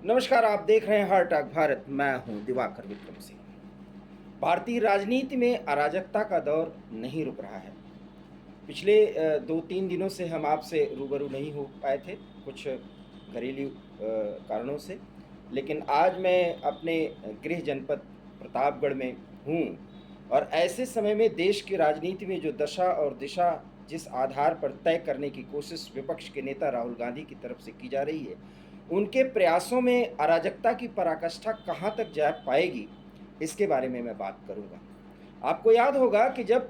नमस्कार, आप देख रहे हैं हार्ट टॉक भारत। मैं हूं दिवाकर विक्रम सिंह। भारतीय राजनीति में अराजकता का दौर नहीं रुक रहा है। पिछले 2-3 दिनों से हम आपसे रूबरू नहीं हो पाए थे, कुछ घरेलू कारणों से। लेकिन आज मैं अपने गृह जनपद प्रतापगढ़ में हूँ और ऐसे समय में देश की राजनीति में जो दशा और दिशा जिस आधार पर तय करने की कोशिश विपक्ष के नेता राहुल गांधी की तरफ से की जा रही है, उनके प्रयासों में अराजकता की पराकाष्ठा कहाँ तक जा पाएगी, इसके बारे में मैं बात करूँगा। आपको याद होगा कि जब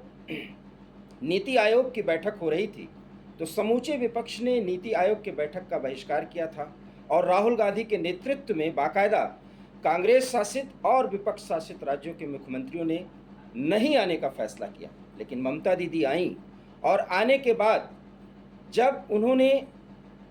नीति आयोग की बैठक हो रही थी, तो समूचे विपक्ष ने नीति आयोग की बैठक का बहिष्कार किया था और राहुल गांधी के नेतृत्व में बाकायदा कांग्रेस शासित और विपक्ष शासित राज्यों के मुख्यमंत्रियों ने नहीं आने का फैसला किया। लेकिन ममता दीदी आईं और आने के बाद जब उन्होंने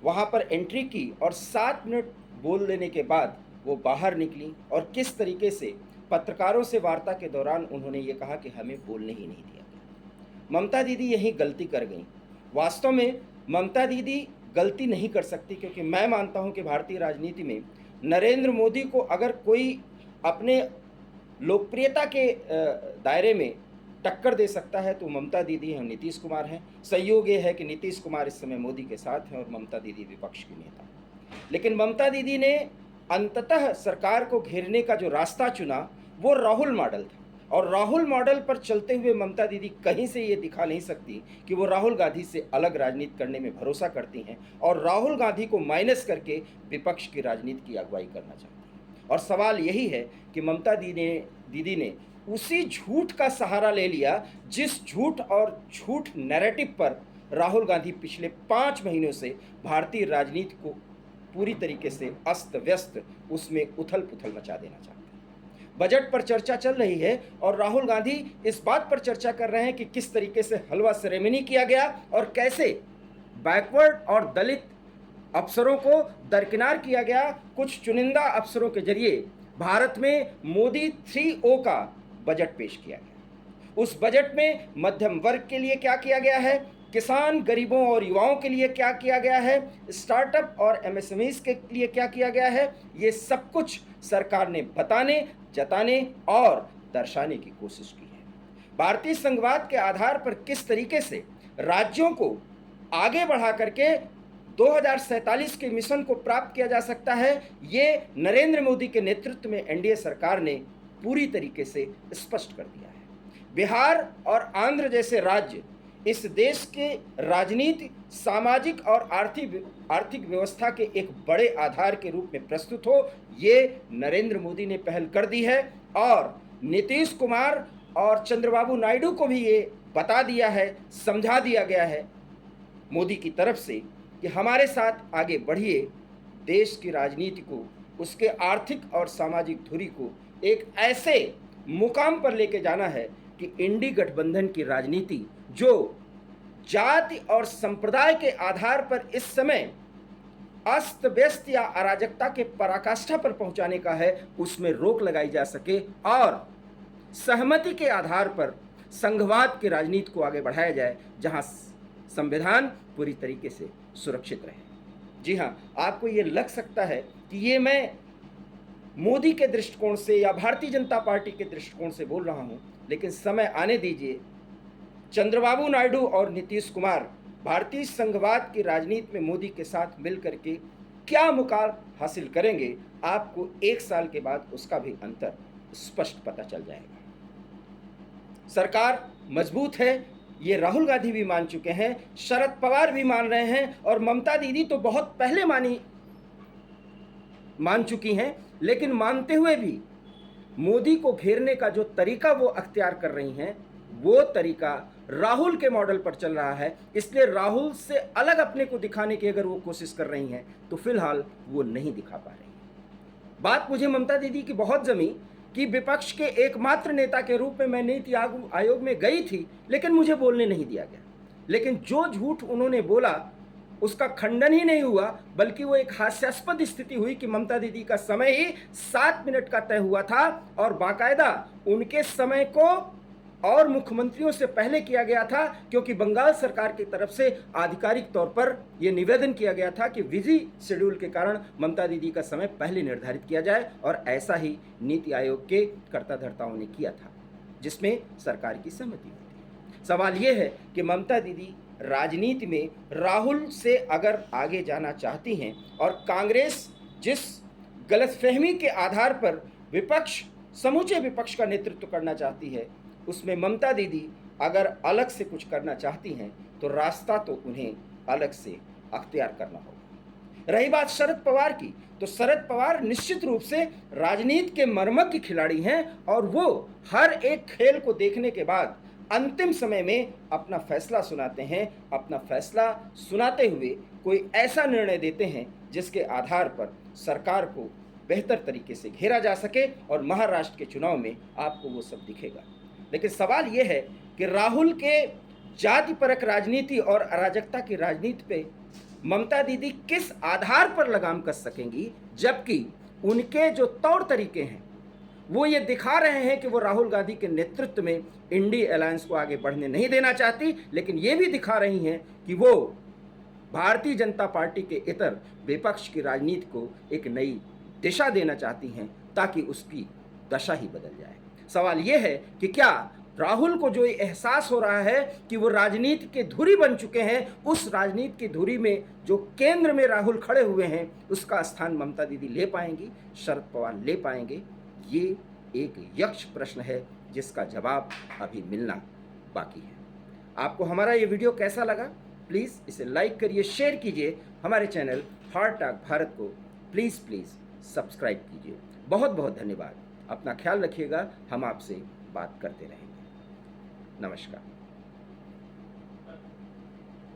वहाँ पर एंट्री की और 7 मिनट बोल देने के बाद वो बाहर निकली और किस तरीके से पत्रकारों से वार्ता के दौरान उन्होंने ये कहा कि हमें बोलने ही नहीं दिया गया। ममता दीदी यही गलती कर गई। वास्तव में ममता दीदी गलती नहीं कर सकती, क्योंकि मैं मानता हूँ कि भारतीय राजनीति में नरेंद्र मोदी को अगर कोई अपने लोकप्रियता के दायरे में टक्कर दे सकता है तो ममता दीदी हैं, नीतीश कुमार हैं। संयोग ये है कि नीतीश कुमार इस समय मोदी के साथ हैं और ममता दीदी विपक्ष की नेता। लेकिन ममता दीदी ने अंततः सरकार को घेरने का जो रास्ता चुना वो राहुल मॉडल था, और राहुल मॉडल पर चलते हुए ममता दीदी कहीं से ये दिखा नहीं सकती कि वो राहुल गांधी से अलग राजनीति करने में भरोसा करती हैं और राहुल गांधी को माइनस करके विपक्ष की राजनीति की अगुवाई करना चाहती हैं। और सवाल यही है कि ममता दीदी ने उसी झूठ का सहारा ले लिया जिस झूठ और झूठ नैरेटिव पर राहुल गांधी पिछले 5 महीनों से भारतीय राजनीति को पूरी तरीके से अस्त व्यस्त उसमें उथल पुथल मचा देना चाहते हैं। बजट पर चर्चा चल रही है और राहुल गांधी इस बात पर चर्चा कर रहे हैं कि किस तरीके से हलवा सेरेमनी किया गया और कैसे बैकवर्ड और दलित अफसरों को दरकिनार किया गया। कुछ चुनिंदा अफसरों के जरिए भारत में मोदी 3O का बजट पेश किया गया। उस बजट में मध्यम वर्ग के लिए क्या किया गया है, किसान, गरीबों और युवाओं के लिए क्या किया गया है, स्टार्टअप और एमएसएमईज के लिए क्या किया गया है, ये सब कुछ सरकार ने बताने, जताने और दर्शाने की कोशिश की है। भारतीय संघवाद के आधार पर किस तरीके से राज्यों को आगे बढ़ा करके 2047 के मिशन को प्राप्त किया जा सकता है, ये नरेंद्र मोदी के नेतृत्व में एनडीए सरकार ने पूरी तरीके से स्पष्ट कर दिया है। बिहार और आंध्र जैसे राज्य इस देश के राजनीति, सामाजिक और आर्थिक व्यवस्था के एक बड़े आधार के रूप में प्रस्तुत हो, ये नरेंद्र मोदी ने पहल कर दी है और नीतीश कुमार और चंद्रबाबू नायडू को भी ये बता दिया है, समझा दिया गया है मोदी की तरफ से कि हमारे साथ आगे बढ़िए। देश की राजनीति को, उसके आर्थिक और सामाजिक धुरी को एक ऐसे मुकाम पर लेके जाना है कि इंडी गठबंधन की राजनीति जो जाति और संप्रदाय के आधार पर इस समय अस्त व्यस्त या अराजकता के पराकाष्ठा पर पहुंचाने का है, उसमें रोक लगाई जा सके और सहमति के आधार पर संघवाद की राजनीति को आगे बढ़ाया जाए, जहां संविधान पूरी तरीके से सुरक्षित रहे। जी हाँ, आपको ये लग सकता है कि ये मैं मोदी के दृष्टिकोण से या भारतीय जनता पार्टी के दृष्टिकोण से बोल रहा हूं, लेकिन समय आने दीजिए। चंद्रबाबू नायडू और नीतीश कुमार भारतीय संघवाद की राजनीति में मोदी के साथ मिलकर के क्या मुकाम हासिल करेंगे, आपको 1 साल के बाद उसका भी अंतर स्पष्ट पता चल जाएगा। सरकार मजबूत है, ये राहुल गांधी भी मान चुके हैं, शरद पवार भी मान रहे हैं और ममता दीदी तो बहुत पहले मान चुकी हैं। लेकिन मानते हुए भी मोदी को घेरने का जो तरीका वो अख्तियार कर रही हैं, वो तरीका राहुल के मॉडल पर चल रहा है। इसलिए राहुल से अलग अपने को दिखाने की अगर वो कोशिश कर रही हैं तो फिलहाल वो नहीं दिखा पा रही हैं। बात मुझे ममता दीदी की बहुत जमी कि विपक्ष के एकमात्र नेता के रूप में मैं नीति आयोग में गई थी, लेकिन मुझे बोलने नहीं दिया गया। लेकिन जो झूठ उन्होंने बोला उसका खंडन ही नहीं हुआ, बल्कि वो एक हास्यास्पद स्थिति हुई कि ममता दीदी का समय ही 7 मिनट का तय हुआ था और बाकायदा उनके समय को और मुख्यमंत्रियों से पहले किया गया था, क्योंकि बंगाल सरकार की तरफ से आधिकारिक तौर पर यह निवेदन किया गया था कि बिजी शेड्यूल के कारण ममता दीदी का समय पहले निर्धारित किया जाए, और ऐसा ही नीति आयोग के कर्ताधर्ताओं ने किया था, जिसमें सरकार की सहमति होती है। सवाल यह है कि ममता दीदी राजनीति में राहुल से अगर आगे जाना चाहती हैं और कांग्रेस जिस गलतफहमी के आधार पर समूचे विपक्ष का नेतृत्व करना चाहती है, उसमें ममता दीदी अगर अलग से कुछ करना चाहती हैं तो रास्ता तो उन्हें अलग से अख्तियार करना होगा। रही बात शरद पवार की, तो शरद पवार निश्चित रूप से राजनीति के मर्मज्ञ खिलाड़ी हैं, और वो हर एक खेल को देखने के बाद अंतिम समय में अपना फैसला सुनाते हैं। अपना फैसला सुनाते हुए कोई ऐसा निर्णय देते हैं जिसके आधार पर सरकार को बेहतर तरीके से घेरा जा सके, और महाराष्ट्र के चुनाव में आपको वो सब दिखेगा। लेकिन सवाल ये है कि राहुल के जातिपरक राजनीति और अराजकता की राजनीति पे ममता दीदी किस आधार पर लगाम कस सकेंगी, जबकि उनके जो तौर तरीके हैं वो ये दिखा रहे हैं कि वो राहुल गांधी के नेतृत्व में इंडी अलायंस को आगे बढ़ने नहीं देना चाहती, लेकिन ये भी दिखा रही हैं कि वो भारतीय जनता पार्टी के इतर विपक्ष की राजनीति को एक नई दिशा देना चाहती हैं, ताकि उसकी दशा ही बदल जाए। सवाल यह है कि क्या राहुल को जो एहसास हो रहा है कि वो राजनीति के धुरी बन चुके हैं, उस राजनीति की धुरी में जो केंद्र में राहुल खड़े हुए हैं, उसका स्थान ममता दीदी ले पाएंगी, शरद पवार ले पाएंगे? ये एक यक्ष प्रश्न है जिसका जवाब अभी मिलना बाकी है। आपको हमारा ये वीडियो कैसा लगा? प्लीज़ इसे लाइक करिए, शेयर कीजिए। हमारे चैनल हार्ट टॉक भारत को प्लीज़ सब्सक्राइब कीजिए। बहुत बहुत धन्यवाद। अपना ख्याल रखिएगा। हम आपसे बात करते रहेंगे। नमस्कार।